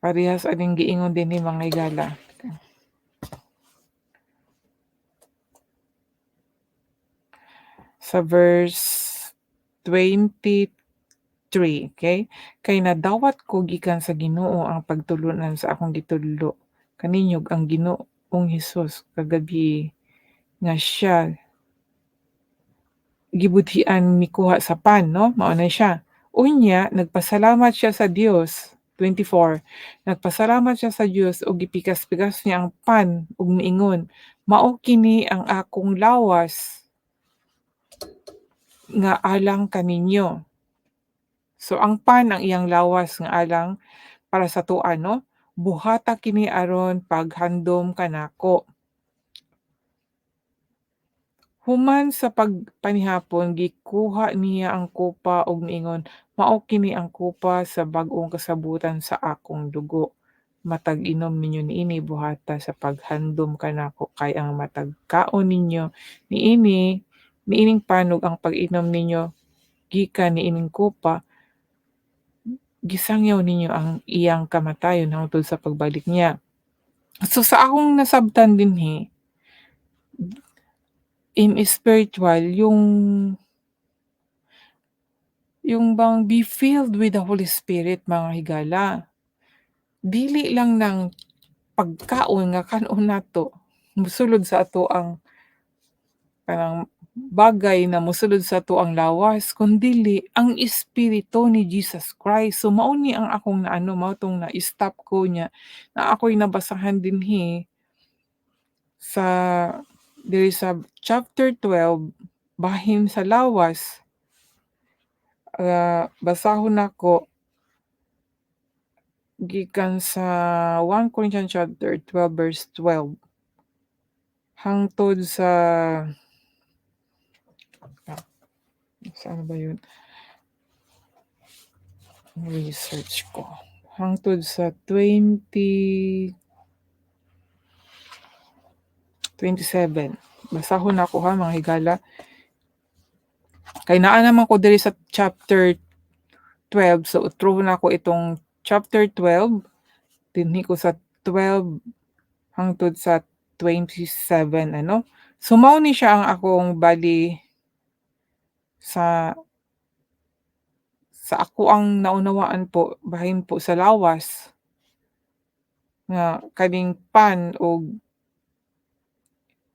Parehas aning giingon dinhi mga higala. Sa verse 23, okay? Kay nadawat ko gikan sa Ginoo ang pagtulunan sa akong gitudlo kaninyog ang Ginoong Hesus kagabi nga siya gibudhian mikuha sa pan 'no, mao na siya. Unya nagpasalamat siya sa Dios, 24. Nagpasalamat siya sa Dios ug gipikas-pikas niya ang pan ug miingon, "Mao kini ang akong lawas nga alang kaninyo." So ang pan ang iyang lawas nga alang para sa tuan 'no, "Buhata kini aron paghandom kanako." Human sa pagpanihapon gikuha niya ang kopa ug miingon, "Mao kini ang kopa sa bag-ong kasabutan sa akong dugo. Matag inom ninyo niini buhata sa paghandom kanako kay ang matag kaon ninyo niining panog ang pag-inom ninyo gikan niining kopa, gisangyaw ninyo ang iyang kamatayon hangtod sa pagbalik niya." So sa akong nasabtan dinhi, in spiritual yung bang be filled with the Holy Spirit mga higala. Dili lang ng pagkaon nga kanon nato mosulod sa ato ang parang bagay na mosulod sa ato ang lawas, kundili ang espiritu ni Jesus Christ. So mao ni ang akong naano, mao tong na-stop ko niya na ako'y nabasahan dinhi sa diri sa chapter 12 bahin sa lawas, basahon nako gikan sa 1 Corinthians chapter 12 verse 12 hangtod sa saan ba yun? Research ko. Hangtod sa 27. Basahon nako ha mga higala. Kay naa naman ko diri sa chapter 12, so through na ko itong chapter 12 dinhi ko sa 12 hangtod sa 27 ano. So mao ni siya ang akong bali sa ako ang naunawaan po bahin po sa lawas nga kaning pan ug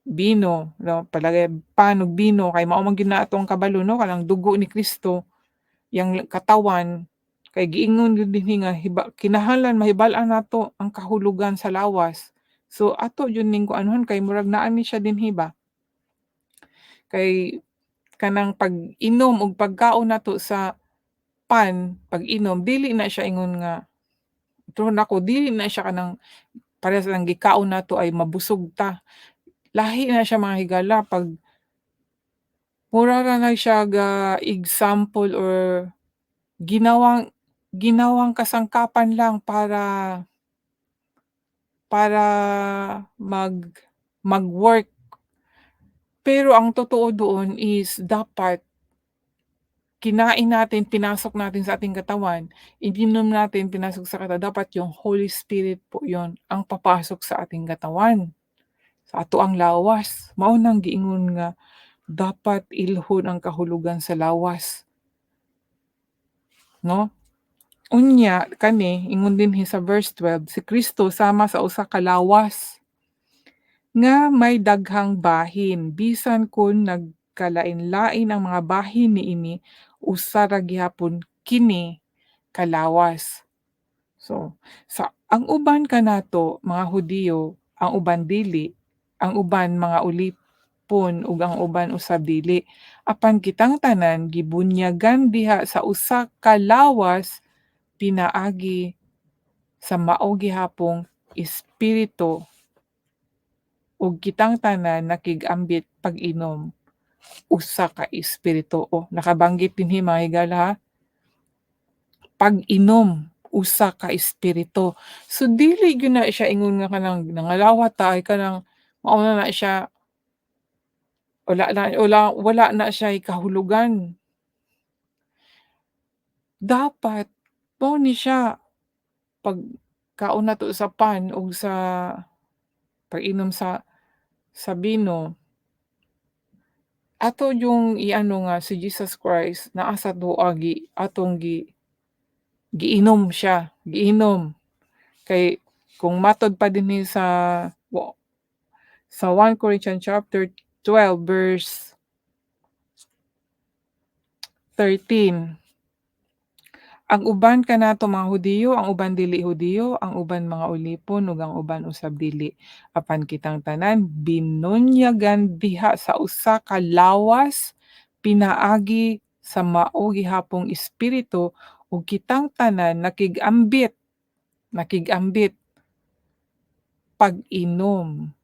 bino 'no, palagay pan ug bino kay mao man gyud na atong kabalo 'no, kanang dugo ni Kristo, yang katawan kay giingon gyud dinhi nga kinahanglan mahibal-an nato ang kahulugan sa lawas. So ato jud ning kuanhon kay murag naa ni siya dinhi ba, kay kanang pag-inom ug pagkaon nato sa pan, pag-inom dili na siya ingon nga tuhod ako dili na siya kanang parehas lang gikaon nato ay mabusog ta. Lahi na siya mga higala 'pag mura ra na siya example or ginawang ginawang kasangkapan lang para mag-work. Pero ang totoo doon is dapat kinain natin, pinasok natin sa ating katawan, ininom natin, pinasok sa katawan, dapat yung Holy Spirit po yon ang papasok sa ating katawan, sa ato ang lawas. Mao nang giingon nga dapat ilhon ang kahulugan sa lawas, 'no? Unya kani ingon dinhi sa verse 12, si Kristo sama sa usa ka lawas nga may daghang bahin bisan kun nagkalain-lain ang mga bahin niini usa ra gihapon kini kalawas. So, ang uban kanato mga Hudiyo, ang uban dili, ang uban mga ulipon ug ang uban usab dili. Apan kitang tanan gibunyagan diha sa usa ka lawas pinaagi sa mao gihapong espiritu ug kitang tanan nakig-ambit pag-inom usa ka espiritu. O nakabanggit dinhi mga higala ha, pag-inom usa ka espiritu. So dili gyud na siya ingon nga kanang nangalawat ta ay kanang mao na siya wala na siya kahulugan. Dapat mao ni siya kaon nato sa pan ug sa pag-inom sa bino, ato yung i-ano nga si Jesus Christ naa sa tua atong giinom siya, giinom. Kay kung matod pa dinhi sa 1 Corinthians chapter 12 verse 13, ang uban kanato mga Hudiyo, ang uban dili Hudiyo, ang uban mga ulipon ug ang uban usab dili. Apan kitang tanan binunyagan diha sa usa ka lawas pinaagi sa mao gihapong espiritu ug kitang tanan nakig-ambit pag-inom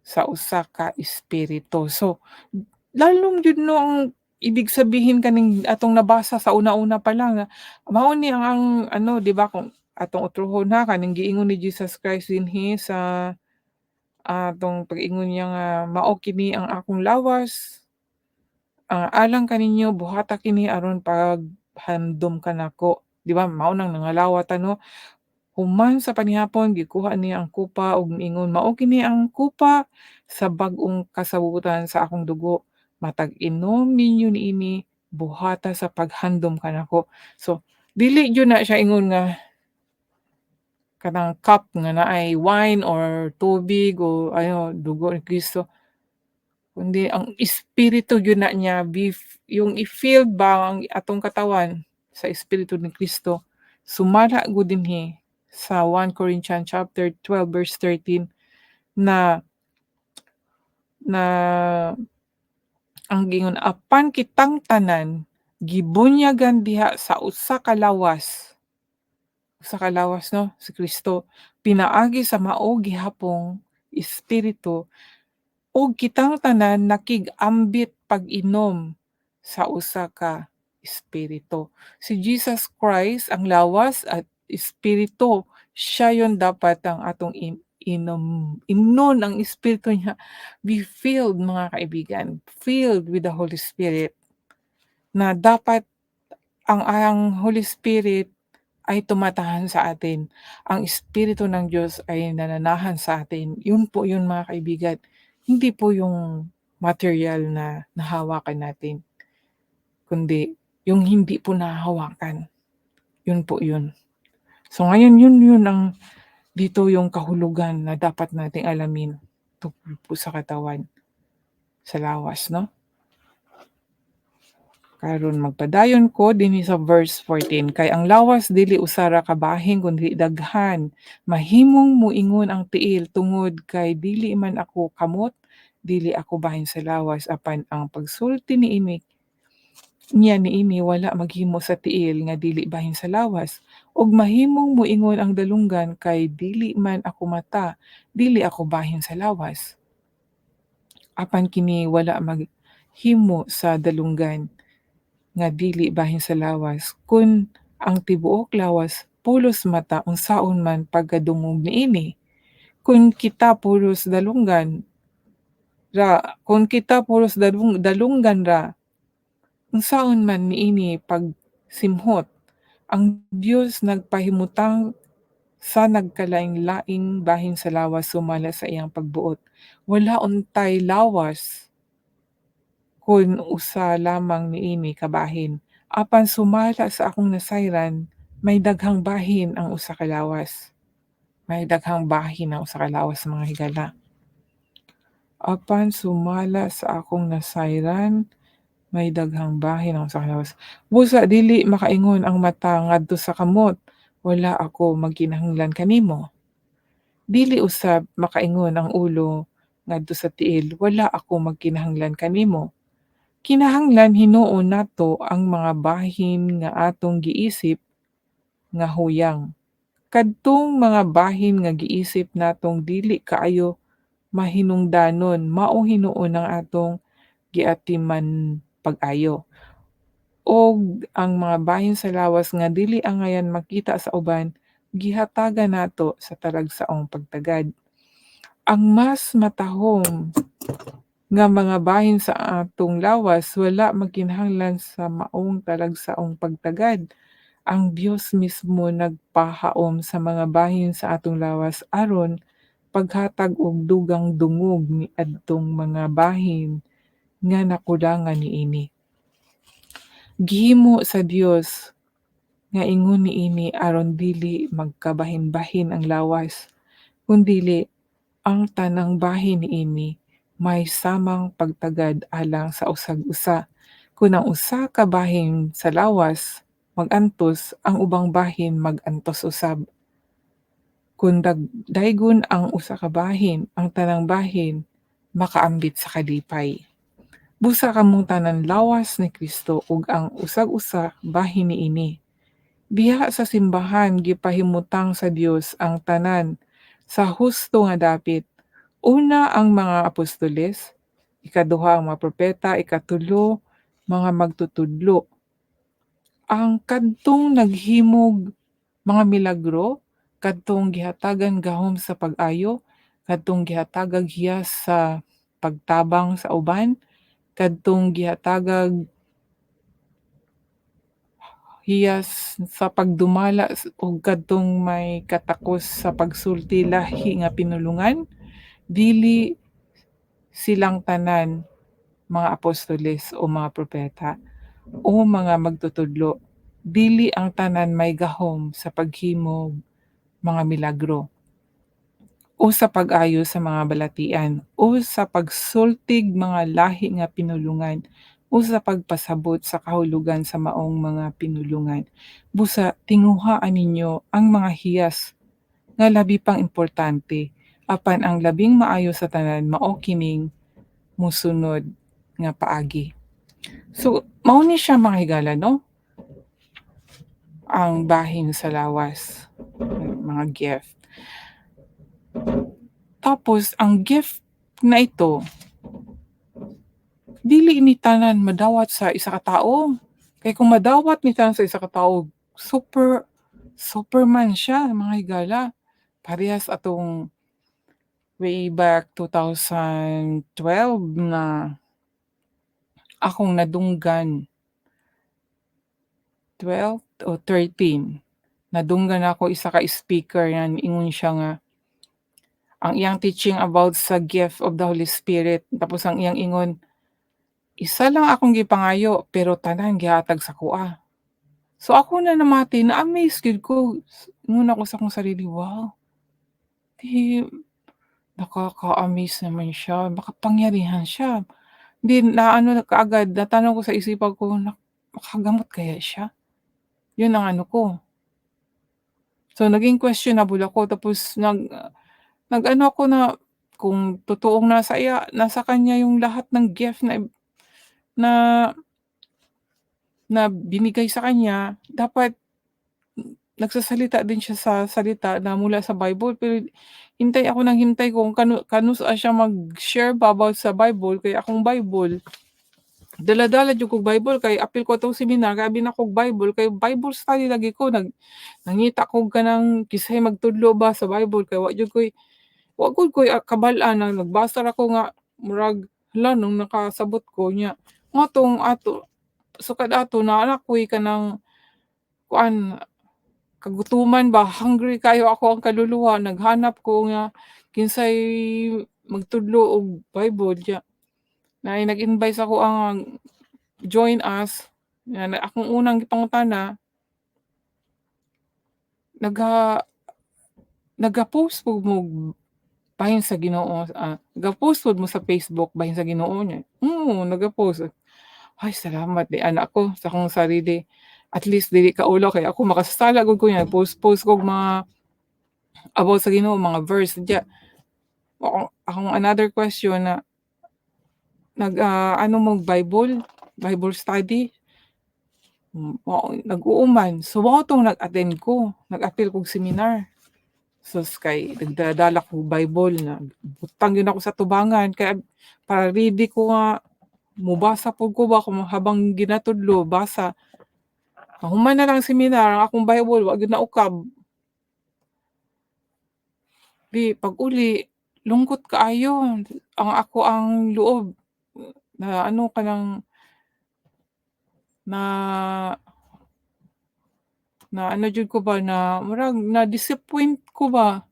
sa usa ka espiritu. So, lalong jud 'no ang ibig sabihin kaning atong nabasa sa una-una pa lang, mao ni ang ano 'di ba kung atong utrohon ha kaning giingon ni Jesus Christ dinhi sa atong pag-ingon niya nga, "Mao kini ang akong lawas, alang kaninyo buhata kini aron paghandom kanako." 'Di ba mao nang nangalawat ano. Human sa panihapon gikuha niya ang kupa ug miingon, "Mao kini ang kupa sa bag-ong kasabutan sa akong dugo. Matag inom ninyo niini buhata sa paghandom kanako." So, dili jud na siya ingon nga kanang cup nga naay wine or tubig o ano, dugo ni Kristo, kundi ang espiritu gyud na niya yung i-filled ba ang atong katawan sa espiritu ni Kristo. Sumala gud dinhi sa 1 Corinthians chapter 12 verse 13 na na ang gingon, "Apan kitang tanan gibunyagan diha sa usa ka lawas 'no, si Kristo, pinaagi sa mao gihapong espiritu ug kitang tanan nakig-ambit pag-inom sa usa ka espiritu." Si Jesus Christ ang lawas at espiritu, siya yon dapat ang atong imnon ang espiritu niya. Be filled mga kaibigan, filled with the Holy Spirit na dapat ang Holy Spirit ay tumatahan sa atin. Ang Espiritu ng Diyos ay nananahan sa atin. Yun po yun mga kaibigan. Hindi po yung material na nahawakan natin, kundi yung hindi po nahahawakan. Yun po yun. So ngayon yun ang dito yung kahulugan na dapat nating alamin tungkol po sa katawan, sa lawas 'no. Karon magpadayon ko dinhi sa verse 14, "Kay ang lawas dili usara ka bahin kundi daghan, mahimong moingon ang tiil tungod kay dili man ako kamot, dili ako bahin sa lawas apan ang pagsulti niini wala maghimo sa tiil nga dili bahin sa lawas. Ug mahimong moingon ang dalunggan kay dili man ako mata, dili ako bahin sa lawas. Apan kini wala maghimo sa dalunggan nga dili bahin sa lawas, kun ang tibuok lawas pulos mata unsaon man pagkadungog niini. Kung kita pulos dalunggan ra, unsaon man niini pagsimhot. Ang Dios nagpahimutang sa nagkalain-laing bahin sa lawas sumala sa iyang pagbuot. Wala untay lawas kun usa lamang niini ka bahin. Apan sumala sa akong nasayran, may daghang bahin ang usa ka lawas. May daghang bahin ang usa ka lawas mga higala. Apan sumala sa akong nasayran, may daghang bahin ang usa ka lawas. Busa dili makaingon ang mata ngadto sa kamot, wala ako magkinahanglan kanimo. Dili usab makaingon ang ulo ngadto sa tiil, wala ako magkinahanglan kanimo. Kinahanglan hinuon nato ang mga bahin nga atong giisip nga huyang. Kadtong mga bahin nga giisip natong dili kaayo mahinungdanon mao hinuon ang atong giatiman pag-ayo. Og ang mga bahin sa lawas nga dili angayan makita sa uban, gihatagan nato sa talagsaong pagtagad. Ang mas matahom nga mga bahin sa atong lawas wala magkinahanglan sa maong talagsaong pagtagad. ang Dios mismo nagpahaom sa mga bahin sa atong lawas aron paghatag og dugang dungog niadtong mga bahin nga nakulangan niini. Gihimo sa Dios nga ingon niini aron dili magkabahin-bahin ang lawas, kundili ang tanang bahin niini may samang pagtagad alang sa usag usa. Kung ang usa ka bahin sa lawas mag-antos, ang ubang bahin mag-antos usab. Kung daygon ang usa ka bahin, ang tanang bahin makaambit sa kalipay. Busa kamong tanan lawas ni Kristo ug ang usag-usa bahin niini. Diha sa simbahan gipahimutang sa Dios ang tanan sa husto nga dapit. Una ang mga apostoles, ikaduha ang mga propeta, ikatulo mga magtutudlo. Ang kadtong naghimog mga milagro, kadtong gihatagan gahom sa pag-ayo, kadtong gihatagag hiyas sa pagtabang sa uban, kadtong gihatagag hiyas sa pagdumala ug kadtong may katakos sa pagsulti lahi nga pinulungan, dili silang tanan mga apostoles o mga propeta o mga magtutudlo. Dili ang tanan may gahom sa paghimog mga milagro o sa pag-ayo sa mga balatian o sa pagsultig mga lahi nga pinulungan o sa pagpasabot sa kahulugan sa maong mga pinulungan. Busa tinguhaan ninyo ang mga hiyas nga labi pang importante apan ang labing maayo sa tanan mao kining musunod nga paagi. So mao ni siya mga higala no, ang bahin sa lawas, mga gift. Tapos ang gift na ito, dili ni tanan madawat sa isa ka tawo. Kay kung madawat ni tanan sa isa ka tawo, Superman siya mga higala. Parehas atong way back 2012 na akong nadunggan, 12 o 13, nadunggan ako isa ka speaker nga ingon siya nga ang iyang teaching about sa gift of the Holy Spirit. Tapos ang iyang ingon, isa lang akong gipangayo pero tanan gihatag sa kuha. So ako na namati na-amaze gid ko. Ingon ako sa akong sarili, wow, di nakaka-amaze naman siya, makapangyarihan siya. Di naano na kaagad, natanong ko sa isipan ko na makagamot kaya siya? Yun ang ano ko. So naging questionable ako tapos nag-ano ako na kung totoong nasa kanya yung lahat ng gift na na na binigay sa kanya, dapat nagsasalita din siya sa salita na mula sa Bible. Pero hintay ako ng hintay kung saan siya mag-share ba about sa Bible kay akong Bible, dala-dala jud kog Bible kay apil ko 'tong seminar kay abi na kog Bible kay Bible study lagi ko nangita ko kanang kisay magtudlo ba sa Bible kay wa gud koy kabal-an na nagbasa ra ko nga murag hala nung nakasabot ko niya nga ato sukad ato naa ko'y kanang kuan kagutuman ba, hungry kayo ako ang kaluluwa, naghanap ko nga kinsay magtudlo og Bible diya. Na nag-invite ako ang join us, nga akong unang gipangutana, nagha nagha-post pud mo bahin sa Ginoo, nagha-post pud mo sa Facebook bahin sa Ginoo niya. Nagha-post. Ay salamat di ana ko sa akong sarili. At least dili kaulo kay ako makasasala gud ko niya, post-post kog mga about sa Ginoo, mga verse diya. Akong another question na ano mo Bible study, mao nag-uuman. So mao tong nag-attend ko, nag-apil kog seminar. Sus kay nagdadala ko Bible na butang yun ako sa tubangan kaya para ready ko nga mobasa pud ko ba kung habang ginatudlo basa. Human na lang seminar ang akong Bible wa gyud naukab. Di pag-uli lungkot kaayo ang loob na ano ka ng na na ano jud ko ba na murag na-disappoint ko ba.